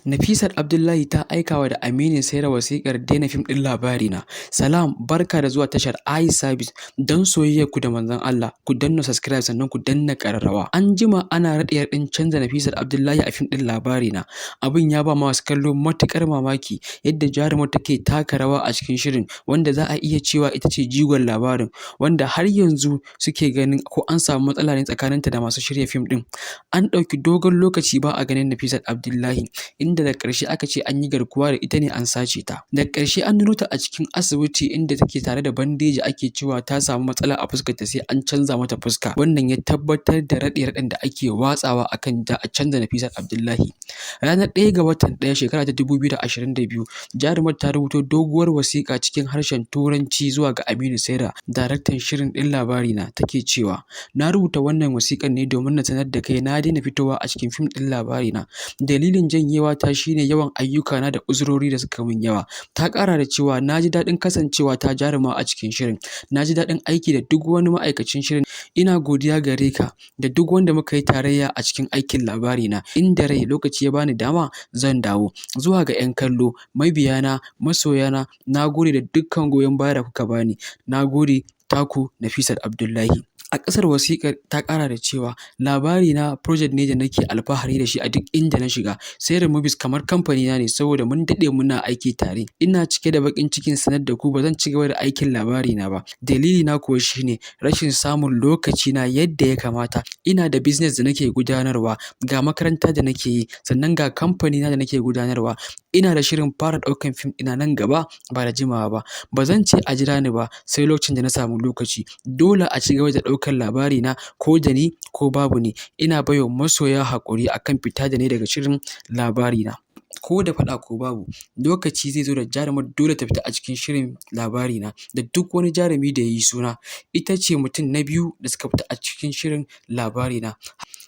Nafisat Abdullahi ta aikawa da Aminu Saira wasiƙar daina fim ɗin Labarina. Salam, barka da zuwa tashar iService. Don soyayyarku da manzon Allah, ku danna subscribe sannan ku danna ƙararrawa. An jima ana raɗe-raɗin canza Nafisat Abdullahi a fim ɗin Labarina. Abin ya ba masu kallo matuƙar mamaki yadda jarumar take taka rawa a cikin shirin, wanda za a iya cewa ita ce jigon labarin, wanda har yanzu suke ganin ko an samu matsala ne tsakaninta da masu shirya fim ɗin. An ɗauki dogon lokaci ba a ganin Nafisat Abdullahi, inda da ƙarshe aka ce an yi garkuwa da ita ne an sace ta. Da ƙarshe an nuno ta a cikin asibiti inda take tare da bandeji, ake cewa ta samu matsala a fuskarta sai an canza mata fuska. Wannan ya tabbatar da raɗe-raɗen da ake watsawa akan da a canza Nafisat Abdullahi. Ranar 1 ga watan 1 shekara ta 2022, jarumar ta rubuto doguwar wasiƙa cikin harshen Turanci zuwa ga Aminu Saira, daraktan shirin ɗin Labarina, take cewa, "Na rubuta wannan wasiƙar ne domin na sanar da kai na daina fitowa a cikin fim ɗin Labarina. Dalilin janyewa ta shine yawan ayyukana da uzurori da suka min yawa." Ta ƙara da cewa, "Na ji daɗin kasancewa ta jaruma a cikin shirin. Na ji daɗin aiki da duk wani ma'aikacin shirin. Ina godiya gare ka da duk wanda muka yi tarayya a cikin aikin Labarina. Inda rai lokaci ya bani dama zan dawo. Zuwa ga 'yan kallo, mabiyana, masoyana, na gode da dukkan goyon baya da kuka bani. Na gode, taku Nafisat Abdullahi." A ƙasar wasiƙar ta ƙara da cewa, "Labarina project ne da nake alfahari da shi a duk inda na shiga. Saira Movies kamar kamfanina ne saboda mun daɗe muna aiki tare. Ina cike da baƙin cikin sanar da ku ba zan ci gaba da aikin Labarina ba. Dalilina kuwa shine rashin samun lokacina yadda ya kamata. Ina da business da nake gudanarwa, ga makaranta da nake yi, sannan ga kamfanina da nake gudanarwa. Ina da shirin fara ɗaukan fim ɗina nan gaba ba da jimawa ba. Ba zan ce a jira ni ba sai lokacin da na samu lokaci. Dole a ci gaba da ɗaukar Labarina ko da ni ko babu ni. Ina baiwa masoya haƙuri akan fita da ni daga shirin Labarina. Ko da faɗa ko babu, lokaci zai zo da jarumar dole ta fita a cikin shirin Labarina da duk wani jarumi da ya yi suna. Ita ce mutum na biyu da suka fita a cikin shirin Labarina.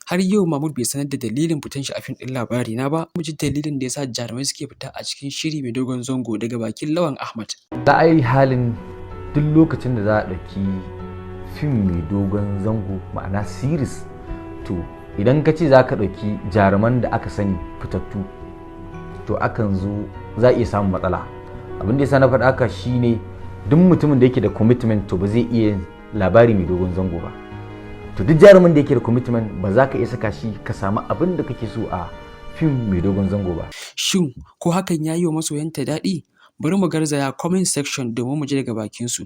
Har yau Mahmud bai sanar da dalilin fitan shi a fim ɗin Labarina ba. Mu ji dalilin da ya sa jarumai suke fita a cikin shiri mai dogon zango daga bakin Lawan Ahmad. Da ai halin duk lokacin da za a ɗauki fim mai dogon zango, ma'ana series, to idan ka ce za ka ɗauki jaruman da aka sani fitattu, to akan zo za a iya samun matsala. Abin da ya sa na faɗa haka shine duk mutumin da yake da commitment to ba zai iya labari mai dogon zango ba. To duk jarumin da yake da commitment ba za ka iya saka shi ka samu abin da kake so a fim mai dogon zango ba. Shin ko hakan ya yi wa masoyanta daɗi? Bari mu garzaya comment section domin mu ji daga bakinsu.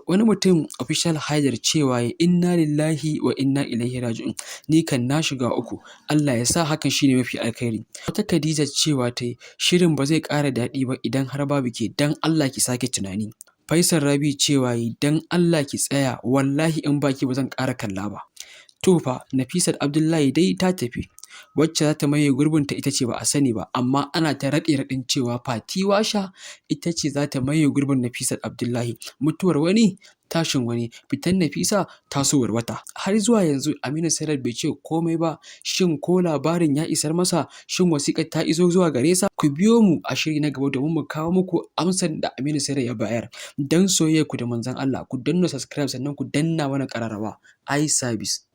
Wani mutum official Haidar cewa ya, "Inna lillahi wa inna ilaihi raji'un. Ni kan na shiga uku. Allah ya sa hakan shine mafi alkhairi." Wata Khadija cewa ta yi, "Shirin ba zai ƙara daɗi ba idan har babu ke, dan Allah ki sake tunani." Faisal Rabi cewa yi, "Dan Allah ki tsaya, wallahi in baki ba zan ƙara kalla ba." To fa, Nafisat Abdullahi dai ta tafi. Wacce za ta maye gurbinta ita ce ba a sani ba, amma ana ta raɗe-raɗin cewa Fati Washa ita ce za ta maye gurbin Nafisat Abdullahi. Mutuwar wani, tashin wani, fitan Nafisa, tasowar wata. Har zuwa yanzu Aminu Saira bai ce komai ba. Shin ko labarin ya isar masa? Shin wasiƙar ta iso zuwa gare sa? Ku biyo mu a shiri na gaba domin mu kawo muku amsar da Aminu Saira ya bayar. Dan soyayyarku da manzon Allah, ku danna subscribe sannan ku danna mana ƙararrawa. iService.